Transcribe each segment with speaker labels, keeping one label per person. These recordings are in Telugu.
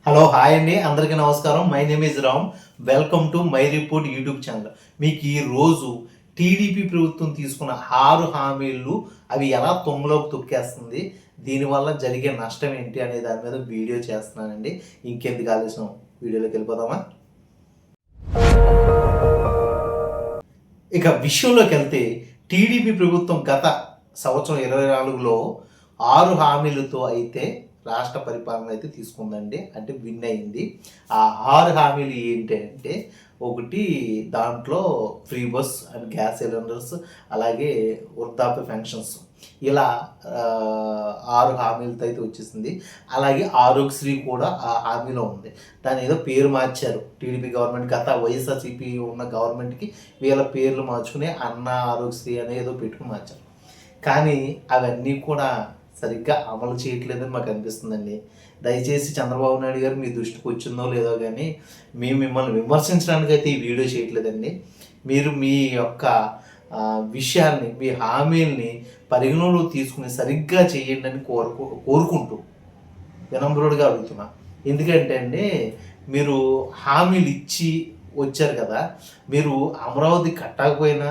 Speaker 1: హలో హాయ్ అండి, అందరికీ నమస్కారం. My name is Ram. Welcome to my report YouTube channel. మీకు ఈరోజు టీడీపీ ప్రభుత్వం తీసుకున్న 6 హామీలు అవి ఎలా తొంగలోకి తొక్కేస్తుంది, దీనివల్ల జరిగే నష్టం ఏంటి అనే దాని మీద వీడియో చేస్తున్నానండి. ఇంకెందుకు ఆలస్యం, వీడియోలోకి వెళ్ళిపోదామా? ఇక విషయంలోకి వెళ్తే టీడీపీ ప్రభుత్వం గత సంవత్సరం 24లో 6 హామీలతో అయితే రాష్ట్ర పరిపాలన అయితే తీసుకుందండి. అంటే విన్ అయింది. ఆ 6 హామీలు ఏంటి అంటే, ఒకటి దాంట్లో free bus and gas cylinders, అలాగే వృద్ధాప్య పెన్షన్స్, ఇలా 6 హామీలతో అయితే వచ్చేసింది. అలాగే ఆరోగ్యశ్రీ కూడా ఆ హామీలో ఉంది. దాని ఏదో పేరు మార్చారు టీడీపీ గవర్నమెంట్. గత వైఎస్ఆర్సీపీ ఉన్న గవర్నమెంట్కి వీళ్ళ పేర్లు మార్చుకుని అన్న ఆరోగ్యశ్రీ అని ఏదో పెట్టుకుని మార్చారు. కానీ అవన్నీ కూడా సరిగ్గా అమలు చేయట్లేదని మాకు అనిపిస్తుందండి. దయచేసి చంద్రబాబు నాయుడు గారు మీ దృష్టికి వచ్చిందో లేదో కానీ మేము మిమ్మల్ని విమర్శించడానికి అయితే ఈ వీడియో చేయట్లేదండి. మీరు మీ యొక్క విషయాల్ని, మీ హామీల్ని పరిగణలో తీసుకుని సరిగ్గా చేయండి అని కోరుకుంటూ వినమ్రుడిగా అడుగుతున్నా. ఎందుకంటే అండి, మీరు హామీలు ఇచ్చి వచ్చారు కదా, మీరు అమరావతి కట్టకపోయినా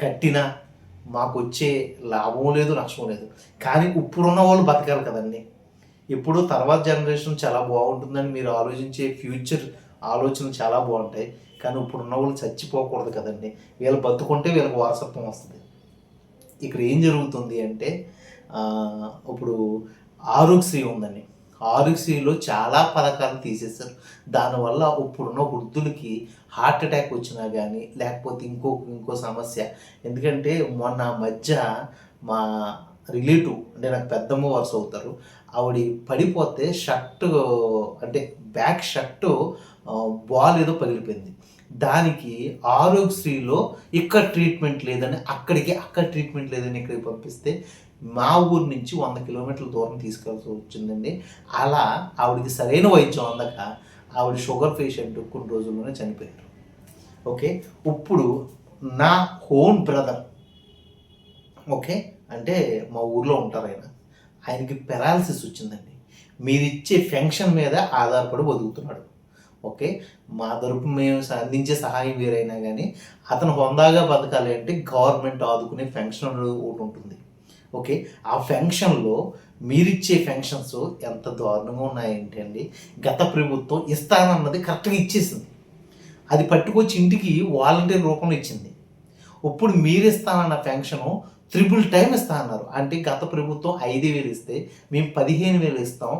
Speaker 1: కట్టినా మాకు వచ్చే లాభం లేదు, నష్టం లేదు. కానీ ఇప్పుడున్న వాళ్ళు బతకాలి కదండి. ఇప్పుడు తర్వాత జనరేషన్ చాలా బాగుంటుందని మీరు ఆలోచించే ఫ్యూచర్ ఆలోచనలు చాలా బాగుంటాయి. కానీ ఇప్పుడున్న వాళ్ళు చచ్చిపోకూడదు కదండి. వీళ్ళు బతుకుంటే వీళ్ళకి వారసత్వం వస్తుంది. ఇక్కడ ఏం జరుగుతుంది అంటే, ఇప్పుడు ఆరోగ్యశ్రీ ఉందండి. ఆరోగ్యశ్రీలో చాలా పథకాలు తీసేశారు. దానివల్ల ఇప్పుడున్న వృద్ధులకి హార్ట్ అటాక్ వచ్చినా కానీ, లేకపోతే ఇంకో సమస్య. ఎందుకంటే మొన్న మధ్య మా రిలేటివ్, అంటే నాకు పెద్దమ్మ వరుస అవుతారు, ఆవిడ పడిపోతే షర్టు, అంటే బ్యాక్ షర్టు బాల్ ఏదో పగిలిపోయింది. దానికి ఆరోగ్యశ్రీలో ఇక్కడ ట్రీట్మెంట్ లేదని అక్కడ ట్రీట్మెంట్ లేదని ఇక్కడికి పంపిస్తే మా ఊరు నుంచి 100 కిలోమీటర్ల దూరం తీసుకెళ్తూ వచ్చిందండి. అలా ఆవిడకి సరైన వైద్యం అందక ఆవిడ షుగర్ పేషెంట్ కొన్ని రోజుల్లోనే చనిపోయారు. ఓకే, ఇప్పుడు నా ఓన్ బ్రదర్, ఓకే, అంటే మా ఊర్లో ఉంటారు ఆయనకి పెరాలసిస్ వచ్చిందండి. మీరిచ్చే పెన్షన్ మీద ఆధారపడి బతుకుతున్నాడు. ఓకే, మా తరపు మేము అందించే సహాయం వేరైనా కానీ అతను హొందాగా బతకాలి అంటే గవర్నమెంట్ ఆదుకునే పెన్షన్ ఒకటి ఉంటుంది. ఓకే, ఆ పెన్షన్లో మీరిచ్చే పెన్షన్స్ ఎంత దారుణంగా ఉన్నాయంటే అండి, గత ప్రభుత్వం ఇస్తానన్నది కరెక్ట్గా ఇచ్చేసింది. అది పట్టుకొచ్చి ఇంటికి వాలంటీర్ రూపంలో ఇచ్చింది. ఇప్పుడు మీరు ఇస్తానన్న పెన్షను త్రిబుల్ టైం ఇస్తా అన్నారు. అంటే గత ప్రభుత్వం 5,000 ఇస్తే మేము 15,000 ఇస్తాం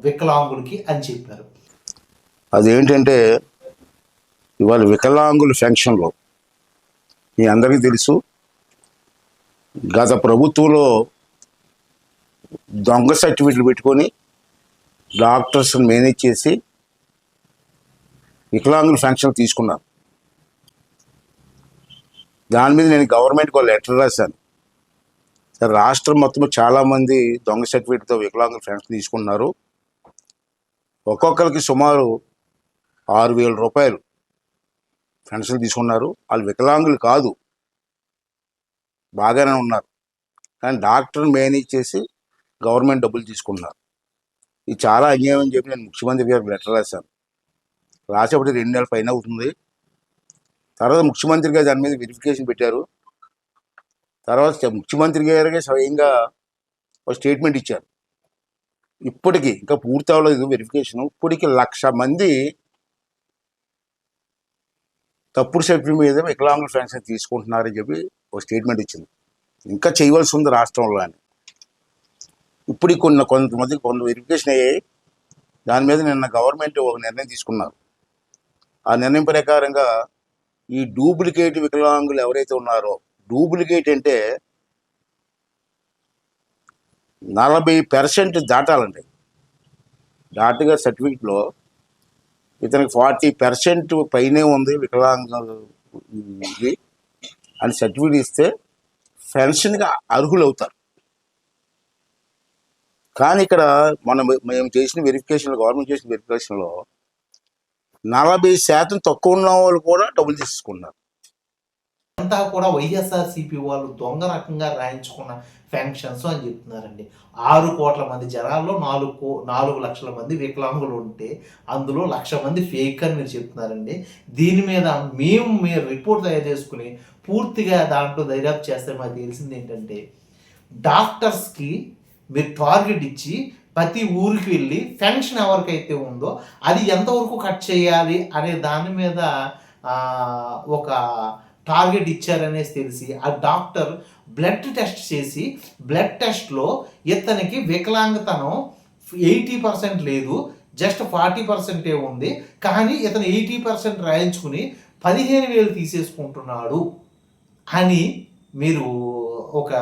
Speaker 1: వికలాంగులకి అని చెప్పారు.
Speaker 2: అదేంటంటే ఇవాళ వికలాంగుల పెన్షన్లో మీ అందరికీ తెలుసు, గత ప్రభుత్వంలో దొంగ సర్టిఫికెట్లు పెట్టుకొని డాక్టర్స్ని మేనేజ్ చేసి వికలాంగుల పెన్షన్ తీసుకున్నారు. దాని మీద నేను గవర్నమెంట్కి ఒక లెటర్ రాశాను. సరే, రాష్ట్రం మొత్తం చాలామంది దొంగ సర్టిఫికెట్తో వికలాంగుల పెన్షన్ తీసుకున్నారు. ఒక్కొక్కరికి సుమారు 6,000 రూపాయలు పెన్షన్ తీసుకున్నారు. వాళ్ళు వికలాంగులు కాదు, బాగానే ఉన్నారు. కానీ డాక్టర్ని మేనేజ్ చేసి గవర్నమెంట్ డబ్బులు తీసుకున్నారు. ఇది చాలా అన్యాయం అని చెప్పి నేను ముఖ్యమంత్రి గారికి లెటర్ రాశాను. రాసేపటి 2 నెలల పైన అవుతుంది. తర్వాత ముఖ్యమంత్రి గారు దాని మీద వెరిఫికేషన్ పెట్టారు. తర్వాత ముఖ్యమంత్రి గారికి స్వయంగా ఒక స్టేట్మెంట్ ఇచ్చారు. ఇప్పటికీ ఇంకా పూర్తి అవ్వలేదు వెరిఫికేషన్. ఇప్పటికి 1,00,000 మంది తప్పుడు సర్టిఫికెట్ మీద వికలాంగుల పెన్షన్ తీసుకుంటున్నారని చెప్పి ఒక స్టేట్మెంట్ ఇచ్చింది. ఇంకా చేయవలసి ఉంది రాష్ట్రంలో అని. ఇప్పుడు కొంతమంది వెరిఫికేషన్ అయ్యాయి. దాని మీద నిన్న గవర్నమెంట్ ఒక నిర్ణయం తీసుకున్నారు. ఆ నిర్ణయం ప్రకారంగా ఈ డూప్లికేట్ వికలాంగులు ఎవరైతే ఉన్నారో, డూప్లికేట్ అంటే 40% దాటాలండి. డాక్టర్ గారి సర్టిఫికెట్లో ఇతనికి 40% పైనే ఉంది వికలాంగులు అని సర్టిఫికెట్ ఇస్తే పెన్షన్గా అర్హులు అవుతారు. కానీ ఇక్కడ మేము చేసిన వెరిఫికేషన్లో, గవర్నమెంట్ చేసిన వెరిఫికేషన్లో 40% తక్కువ ఉన్న వాళ్ళు కూడా డబ్బులు తీసుకున్నారు.
Speaker 1: ఇదంతా కూడా వైఎస్ఆర్సీపీ వాళ్ళు దొంగ రకంగా రాయించుకున్న ఫెన్షన్స్ అని చెప్తున్నారండి. 6 కోట్ల మంది జనాల్లో 4 లక్షల మంది వికలాంగులు ఉంటే అందులో 1,00,000 మంది ఫేక్ అని మీరు చెప్తున్నారండి. దీని మీద మీరు రిపోర్ట్ తయారు చేసుకుని పూర్తిగా దాంట్లో దర్యాప్తు చేస్తే మాకు తెలిసింది ఏంటంటే, డాక్టర్స్కి మీరు టార్గెట్ ఇచ్చి ప్రతి ఊరికి వెళ్ళి పెన్షన్ ఎవరికైతే ఉందో అది ఎంతవరకు కట్ చేయాలి అనే దాని మీద ఒక టార్గెట్ ఇచ్చారనేసి తెలిసి ఆ డాక్టర్ బ్లడ్ టెస్ట్ చేసి బ్లడ్ టెస్ట్లో ఇతనికి వికలాంగతనం 80% లేదు, జస్ట్ 40% ఉంది, కానీ ఇతను 80% రాయించుకుని 15,000 తీసేసుకుంటున్నాడు అని మీరు ఒక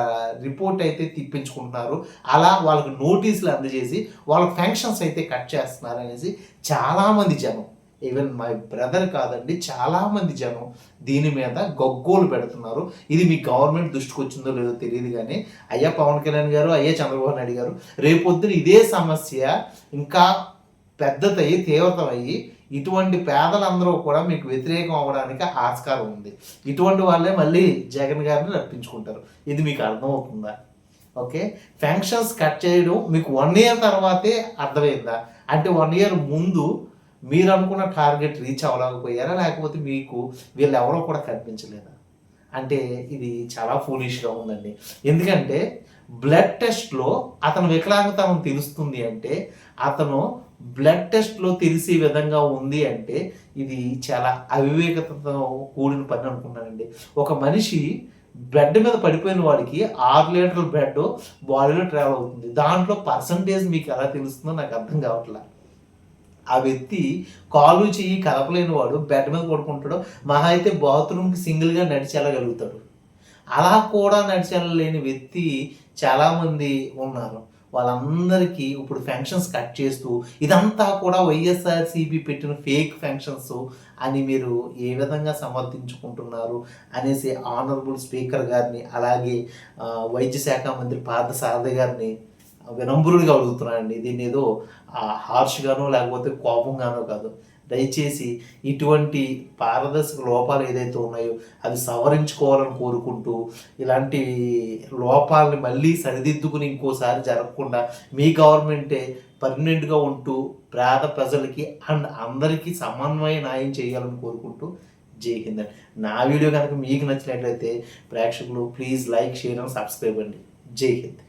Speaker 1: రిపోర్ట్ అయితే తిప్పించుకుంటున్నారు. అలా వాళ్ళకి నోటీసులు అందజేసి వాళ్ళ పెన్షన్స్ అయితే కట్ చేస్తున్నారు అనేసి చాలామంది జనం, ఈవెన్ మై బ్రదర్ కాదండి, చాలామంది జనం దీని మీద గగ్గోలు పెడుతున్నారు. ఇది మీ గవర్నమెంట్ దృష్టికి వచ్చిందో లేదో తెలియదు, కానీ అయ్యా పవన్ కళ్యాణ్ గారు, అయ్యా చంద్రబాబు నాయుడు గారు, రేపొద్దున ఇదే సమస్య ఇంకా పెద్దదయ్యి తీవ్రతమయ్యి ఇటువంటి పేదలందరూ కూడా మీకు వ్యతిరేకం అవ్వడానికి ఆస్కారం ఉంది. ఇటువంటి వాళ్ళే మళ్ళీ జగన్ గారిని రప్పించుకుంటారు. ఇది మీకు అర్థమవుతుందా? ఓకే, పెన్షన్స్ కట్ చేయడం మీకు 1 ఇయర్ తర్వాతే అర్థమైందా? అంటే 1 ఇయర్ ముందు మీరు అనుకున్న టార్గెట్ రీచ్ అవ్వలేకపోయారా, లేకపోతే మీకు వీళ్ళు ఎవరో కూడా కనిపించలేదా? అంటే ఇది చాలా ఫూలిష్గా ఉందండి. ఎందుకంటే బ్లడ్ టెస్ట్లో అతను వికలాంగతనం తెలుస్తుంది అంటే, అతను బ్లడ్ టెస్ట్లో తెలిసే విధంగా ఉంది అంటే ఇది చాలా అవివేకతతో కూడిన పని అనుకున్నానండి. ఒక మనిషి బెడ్ మీద పడిపోయిన వాడికి 6 లీటర్ల బ్లడ్ బాడీలో ట్రావెల్ అవుతుంది. దాంట్లో పర్సంటేజ్ మీకు ఎలా తెలుస్తుందో నాకు అర్థం కావట్లేదు. ఆ వ్యక్తి కాలు చెయ్యి కదపలేని వాడు బెడ్ మీద పడుకుంటాడు, మహా అయితే బాత్రూమ్కి సింగిల్గా నడిచి వెళ్ళగలుగుతాడు. అలా కూడా నడిచి వెళ్ళలేని వ్యక్తి చాలామంది ఉన్నారు. వాళ్ళందరికీ ఇప్పుడు పెన్షన్స్ కట్ చేస్తూ ఇదంతా కూడా వైఎస్ఆర్సీపీ పెట్టిన ఫేక్ పెన్షన్స్ అని మీరు ఏ విధంగా సమర్థించుకుంటున్నారు అనేసి ఆనరబుల్ స్పీకర్ గారిని, అలాగే వైద్య శాఖ మంత్రి పార్థసారథి గారిని వినమ్రుడిగా అడుగుతున్నానండి. దీన్ని ఏదో హార్ష్గానో లేకపోతే కోపంగానో కాదు. దయచేసి ఇటువంటి పారదర్శక లోపాలు ఏదైతే ఉన్నాయో అవి సవరించుకోవాలని కోరుకుంటూ, ఇలాంటి లోపాలని మళ్ళీ సరిదిద్దుకుని ఇంకోసారి జరగకుండా మీ గవర్నమెంటే పర్మనెంట్గా ఉంటూ పేద ప్రజలకి అండ్ అందరికీ సమన్వయ న్యాయం చేయాలని కోరుకుంటూ జై హింద్. నా వీడియో కనుక మీకు నచ్చినట్లయితే ప్రేక్షకులు please like, share and subscribe అండి. జై హింద్.